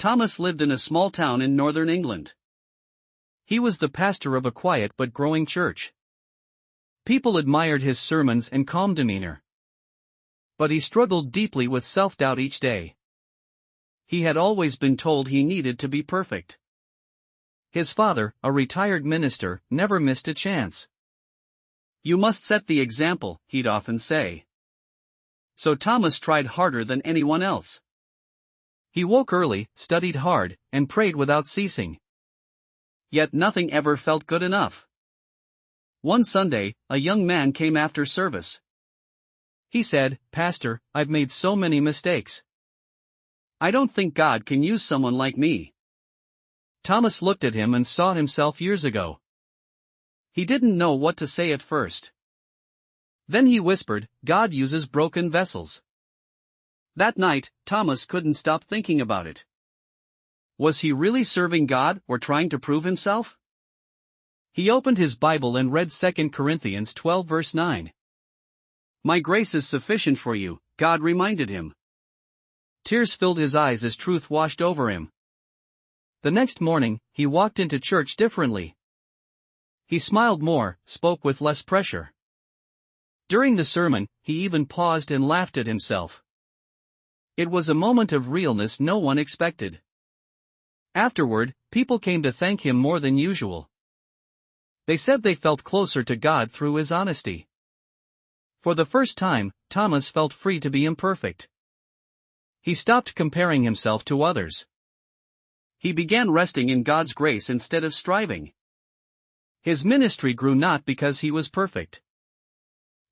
Thomas lived in a small town in northern England. He was the pastor of a quiet but growing church. People admired his sermons and calm demeanor. But he struggled deeply with self-doubt each day. He had always been told he needed to be perfect. His father, a retired minister, never missed a chance. "You must set the example," he'd often say. So Thomas tried harder than anyone else. He woke early, studied hard, and prayed without ceasing. Yet nothing ever felt good enough. One Sunday, a young man came after service. He said, "Pastor, I've made so many mistakes. I don't think God can use someone like me." Thomas looked at him and saw himself years ago. He didn't know what to say at first. Then he whispered, "God uses broken vessels." That night, Thomas couldn't stop thinking about it. Was he really serving God or trying to prove himself? He opened his Bible and read 2 Corinthians 12 verse 9. "My grace is sufficient for you," God reminded him. Tears filled his eyes as truth washed over him. The next morning, he walked into church differently. He smiled more, spoke with less pressure. During the sermon, he even paused and laughed at himself. It was a moment of realness no one expected. Afterward, people came to thank him more than usual. They said they felt closer to God through his honesty. For the first time, Thomas felt free to be imperfect. He stopped comparing himself to others. He began resting in God's grace instead of striving. His ministry grew not because he was perfect,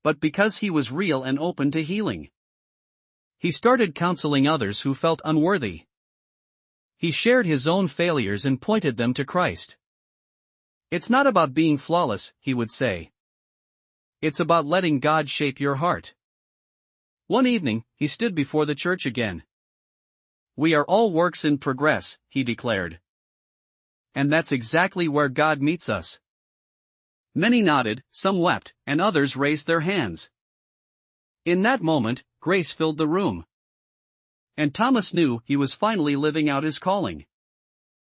but because he was real and open to healing. He started counseling others who felt unworthy. He shared his own failures and pointed them to Christ. "It's not about being flawless," he would say. "It's about letting God shape your heart." One evening, he stood before the church again. "We are all works in progress," he declared. And that's exactly where God meets us. Many nodded, some wept, and others raised their hands. In that moment, grace filled the room. And Thomas knew he was finally living out his calling.